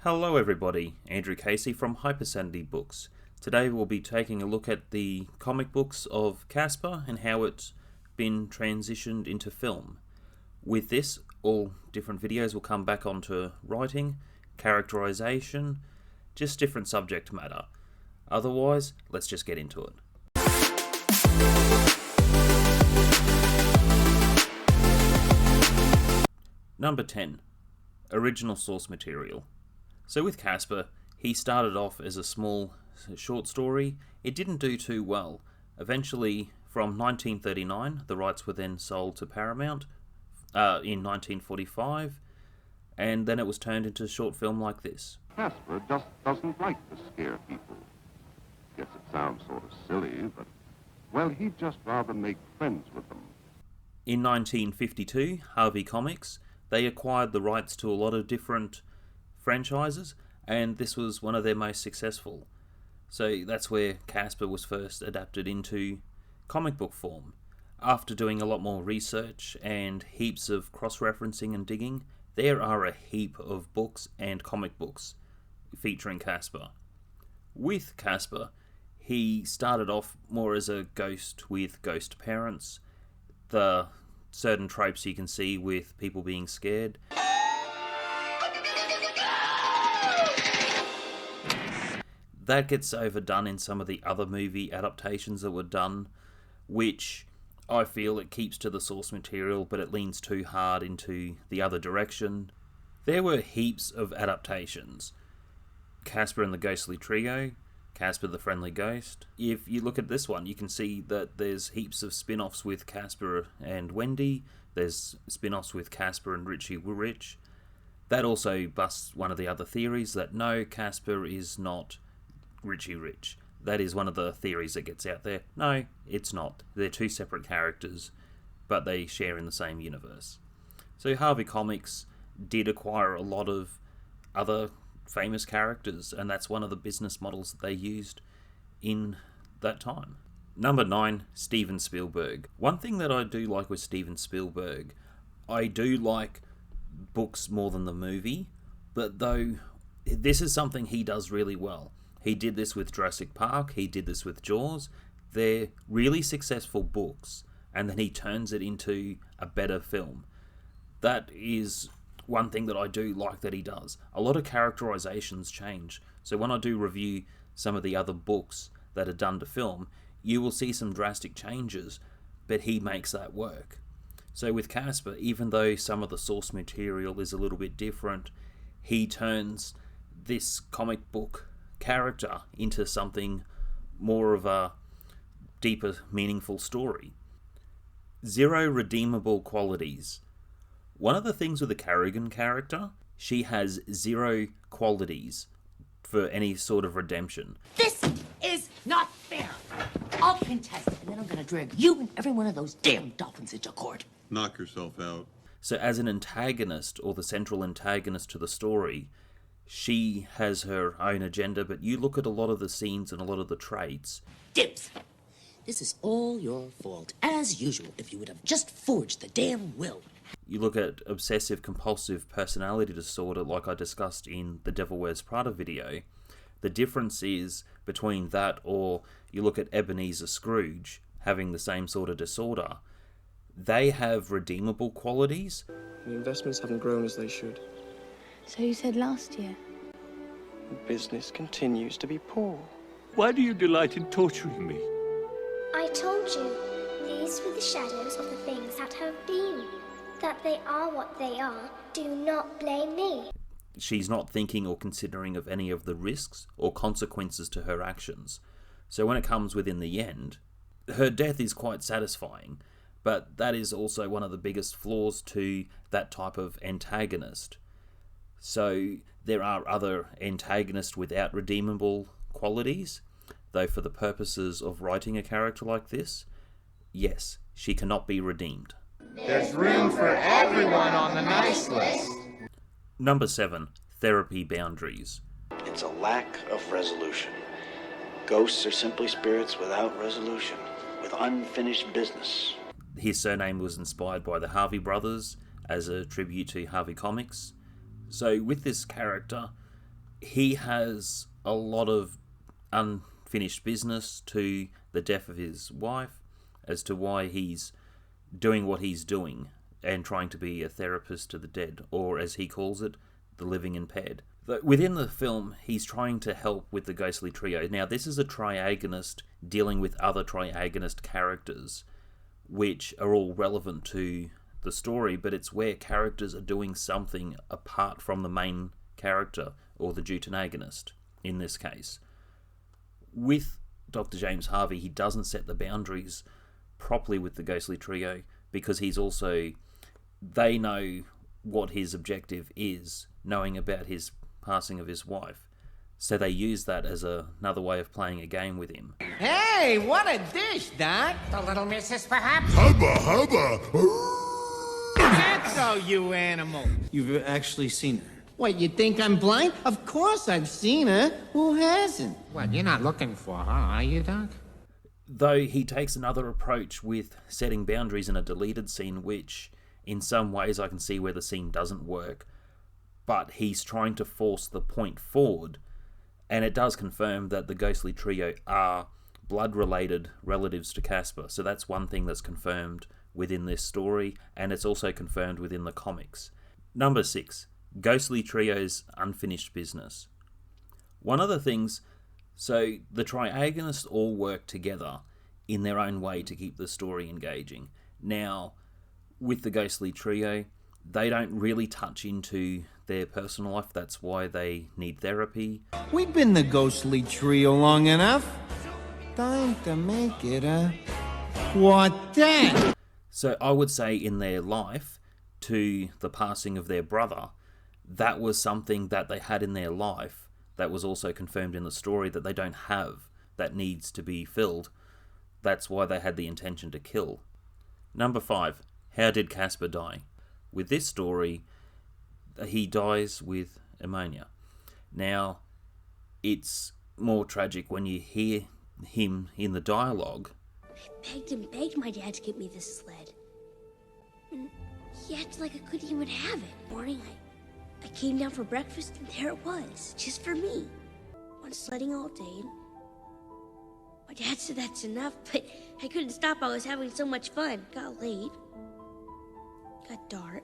Hello everybody, Andrew Casey from Hypersanity Books. Today we'll be taking a look at the comic books of Casper and how it's been transitioned into film. With this, all different videos will come back onto writing, characterization, just different subject matter. Otherwise, let's just get into it. Number 10. Original source material. So with Casper, he started off as a small short story. It didn't do too well. Eventually, from 1939, the rights were then sold to Paramount in 1945, and then it was turned into a short film like this. Casper just doesn't like to scare people. Guess it sounds sort of silly, but, well, he'd just rather make friends with them. In 1952, HARVEY Comics, they acquired the rights to a lot of different franchises, and this was one of their most successful. So that's where Casper was first adapted into comic book form. After doing a lot more research and heaps of cross-referencing and digging, there are a heap of books and comic books featuring Casper. With Casper, he started off more as a ghost with ghost parents. The certain tropes you can see with people being scared. That gets overdone in some of the other movie adaptations that were done, which I feel it keeps to the source material, but it leans too hard into the other direction. There were heaps of adaptations. Casper and the Ghostly Trio, Casper the Friendly Ghost. If you look at this one, you can see that there's heaps of spin-offs with Casper and Wendy. There's spin-offs with Casper and Richie Rich. That also busts one of the other theories that no, Casper is not Richie Rich. That is one of the theories that gets out there. No, it's not. They're two separate characters, but they share in the same universe. So HARVEY Comics did acquire a lot of other famous characters, and that's one of the business models that they used in that time. Number 9, Steven Spielberg. One thing that I do like with Steven Spielberg, I do like books more than the movie, but though this is something he does really well. He did this with Jurassic Park, he did this with Jaws. They're really successful books, and then he turns it into a better film. That is one thing that I do like that he does. A lot of characterizations change. So when I do review some of the other books that are done to film, you will see some drastic changes, but he makes that work. So with Casper, even though some of the source material is a little bit different, he turns this comic book character into something more of a deeper, meaningful story. 0 redeemable qualities. One of the things with the Carrigan character, she has 0 qualities for any sort of redemption. This is not fair. I'll contest, and then I'm gonna drag you and every one of those damn dolphins into court. Knock yourself out. So as an antagonist, or the central antagonist to the story, she has her own agenda, but you look at a lot of the scenes and a lot of the traits. Dibs. This is all your fault, as usual, if you would have just forged the damn will. You look at obsessive-compulsive personality disorder, like I discussed in the Devil Wears Prada video. The difference is between that or you look at Ebenezer Scrooge having the same sort of disorder. They have redeemable qualities. The investments haven't grown as they should. So you said last year? Business continues to be poor. Why do you delight in torturing me? I told you, these were the shadows of the things that have been. That they are what they are, do not blame me. She's not thinking or considering of any of the risks or consequences to her actions. So when it comes within the end, her death is quite satisfying, but that is also one of the biggest flaws to that type of antagonist. So there are other antagonists without redeemable qualities, though for the purposes of writing a character like this, yes, she cannot be redeemed. There's room for everyone on the nice list. Number 7, therapy boundaries. It's a lack of resolution. Ghosts are simply spirits without resolution, with unfinished business. His surname was inspired by the Harvey brothers as a tribute to HARVEY Comics. So with this character, he has a lot of unfinished business to the death of his wife as to why he's doing what he's doing and trying to be a therapist to the dead, or as he calls it, the living impaired. Within the film, he's trying to help with the ghostly trio. Now, this is a triagonist dealing with other triagonist characters, which are all relevant to the story, but it's where characters are doing something apart from the main character, or the deuteragonist, in this case. With Dr. James Harvey, he doesn't set the boundaries properly with the ghostly trio, because he's also... they know what his objective is, knowing about his passing of his wife. So they use that as another way of playing a game with him. Hey, what a dish, Doc. The little missus, perhaps? Hubba, hubba. That's all, you animal. You've actually seen her. What, you think I'm blind? Of course I've seen her. Who hasn't? Well, you're not looking for her, are you, Doc? Though he takes another approach with setting boundaries in a deleted scene, which in some ways I can see where the scene doesn't work, but he's trying to force the point forward, and it does confirm that the ghostly trio are blood-related relatives to Casper. So that's one thing that's confirmed within this story, and it's also confirmed within the comics. Number 6. Ghostly trio's unfinished business. One of the things... so the triagonists all work together in their own way to keep the story engaging. Now, with the ghostly trio, they don't really touch into their personal life. That's why they need therapy. We've been the ghostly trio long enough. Time to make it a quartet. So I would say in their life, to the passing of their brother, that was something that they had in their life that was also confirmed in the story that they don't have, that needs to be filled. That's why they had the intention to kill. Number 5. How did Casper die? With this story, he dies with AMELIA. Now, it's more tragic when you hear him in the dialogue. I begged and begged my dad to get me this sled. And he acted like I couldn't even have it. Morning, I came down for breakfast, and there it was, just for me. Went sledding all day. And my dad said that's enough, but I couldn't stop. I was having so much fun. Got late. Got dark.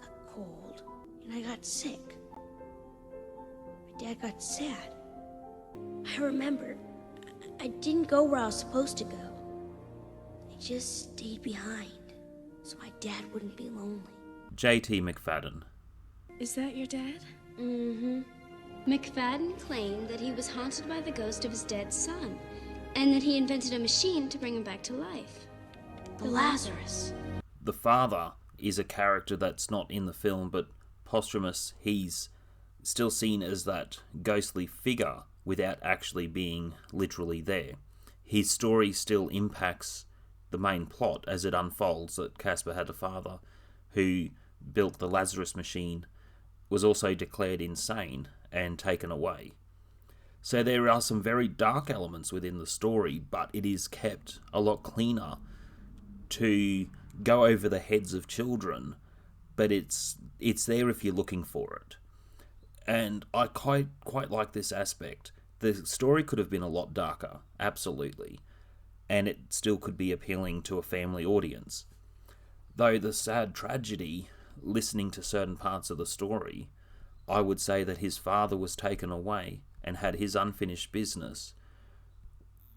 Got cold. And I got sick. My dad got sad. I remember, I didn't go where I was supposed to go. I just stayed behind, so my dad wouldn't be lonely. J.T. McFadden. Is that your dad? Mm-hmm. McFadden claimed that he was haunted by the ghost of his dead son, and that he invented a machine to bring him back to life. The Lazarus. The father is a character that's not in the film, but posthumous, he's still seen as that ghostly figure without actually being literally there. His story still impacts the main plot as it unfolds, that Casper had a father who built the Lazarus machine, was also declared insane and taken away. So there are some very dark elements within the story, but it is kept a lot cleaner to go over the heads of children, but it's there if you're looking for it. And I quite like this aspect. The story could have been a lot darker, absolutely, and it still could be appealing to a family audience. Though the sad tragedy, listening to certain parts of the story, I would say that his father was taken away and had his unfinished business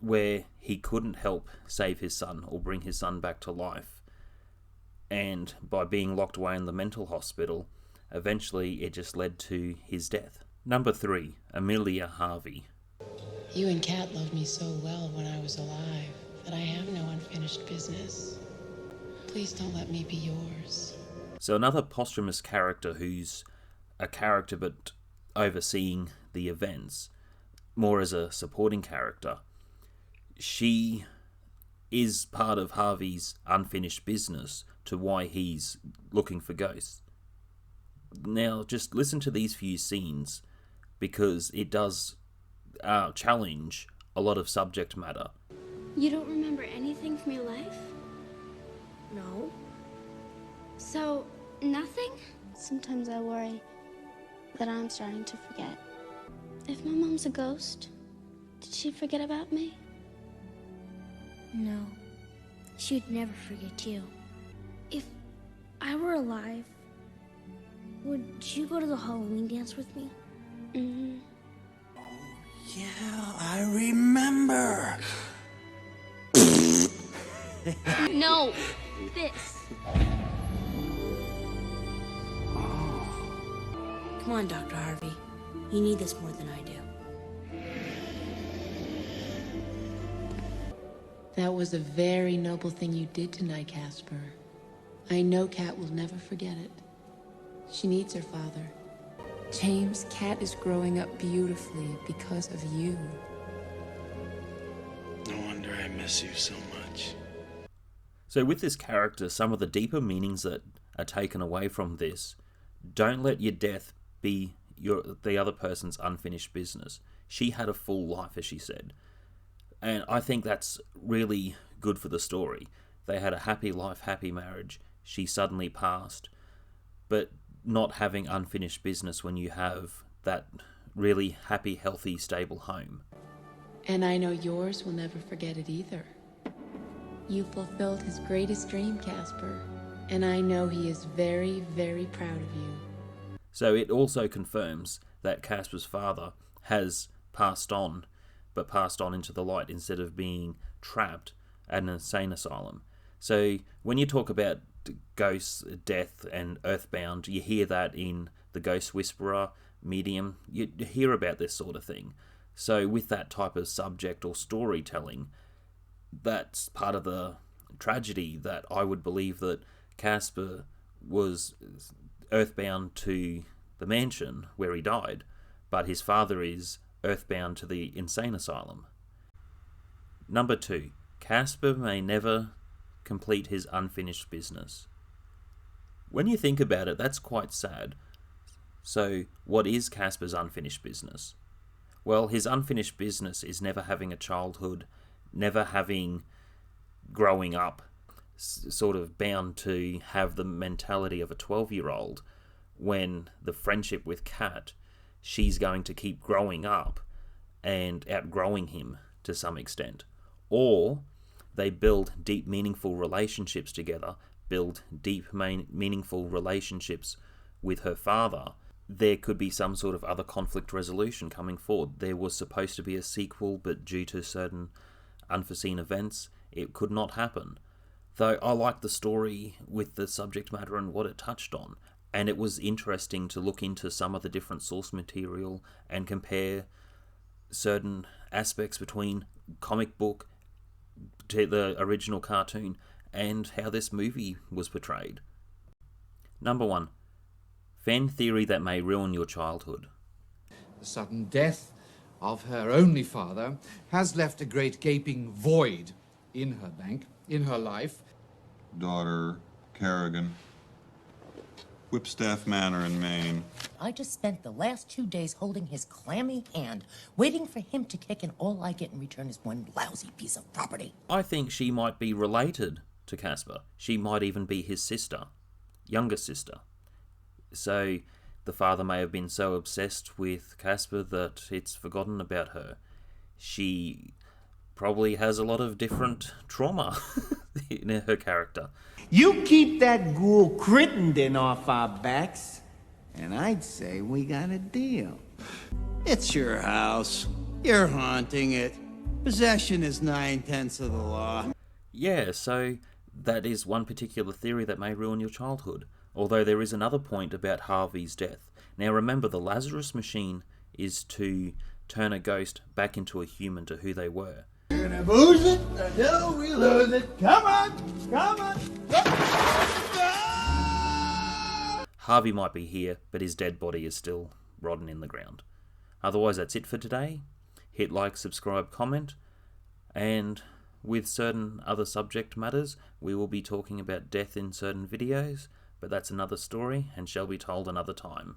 where he couldn't help save his son or bring his son back to life. And by being locked away in the mental hospital, eventually it just led to his death. Number 3, AMELIA HARVEY. You and Kat loved me so well when I was alive that I have no unfinished business. Please don't let me be yours. So another posthumous character who's a character but overseeing the events, more as a supporting character. She is part of Harvey's unfinished business to why he's looking for ghosts. Now, just listen to these few scenes, because it does challenge a lot of subject matter. You don't remember anything from your life? No. So, nothing? Sometimes I worry that I'm starting to forget. If my mom's a ghost, did she forget about me? No, she would never forget you. If I were alive, would you go to the Halloween dance with me? Mm-hmm. Yeah, I remember. No, this. Come on, Dr. Harvey. You need this more than I do. That was a very noble thing you did tonight, Casper. I know Kat will never forget it. She needs her father. James, Kat is growing up beautifully because of you. No wonder I miss you so much. So with this character, some of the deeper meanings that are taken away from this: don't let your death be the other person's unfinished business. She had a full life, as she said. And I think that's really good for the story. They had a happy life, happy marriage. She suddenly passed. But not having unfinished business when you have that really happy, healthy, stable home. And I know yours will never forget it either. You fulfilled his greatest dream, Casper. And I know he is very, very proud of you. So it also confirms that Casper's father has passed on, but passed on into the light instead of being trapped at an insane asylum. So when you talk about ghosts, death, and earthbound, you hear that in The Ghost Whisperer, Medium. You hear about this sort of thing. So with that type of subject or storytelling, that's part of the tragedy, that I would believe that Casper was earthbound to the mansion where he died, but his father is earthbound to the insane asylum. Number 2, Casper may never complete his unfinished business. When you think about it, that's quite sad. So, what is Casper's unfinished business? Well, his unfinished business is never having a childhood, never having growing up, sort of bound to have the mentality of a 12-year-old when the friendship with Kat, she's going to keep growing up and outgrowing him to some extent. Or they build deep, meaningful relationships together, build deep, meaningful relationships with her father. There could be some sort of other conflict resolution coming forward. There was supposed to be a sequel, but due to certain unforeseen events, it could not happen. Though I like the story with the subject matter and what it touched on, and it was interesting to look into some of the different source material and compare certain aspects between comic book to the original cartoon and how this movie was portrayed. Number 1. Fan theory that may ruin your childhood. The sudden death of her only father has left a great gaping void in her bank, in her life. Daughter, Kerrigan. Whipstaff Manor in Maine. I just spent the last 2 days holding his clammy hand, waiting for him to kick, and all I get in return is one lousy piece of property. I think she might be related to Casper. She might even be his sister, younger sister. So the father may have been so obsessed with Casper that it's forgotten about her. She probably has a lot of different trauma in her character. You keep that ghoul Crittenden off our backs, and I'd say we got a deal. It's your house. You're haunting it. Possession is 9/10 of the law. Yeah, so that is one particular theory that may ruin your childhood. Although there is another point about Harvey's death. Now remember, the Lazarus machine is to turn a ghost back into a human to who they were. We're gonna lose it until we lose it. Come on, come on. Harvey might be here, but his dead body is still rotting in the ground. Otherwise, that's it for today. Hit like, subscribe, comment, and with certain other subject matters, we will be talking about death in certain videos, but that's another story and shall be told another time.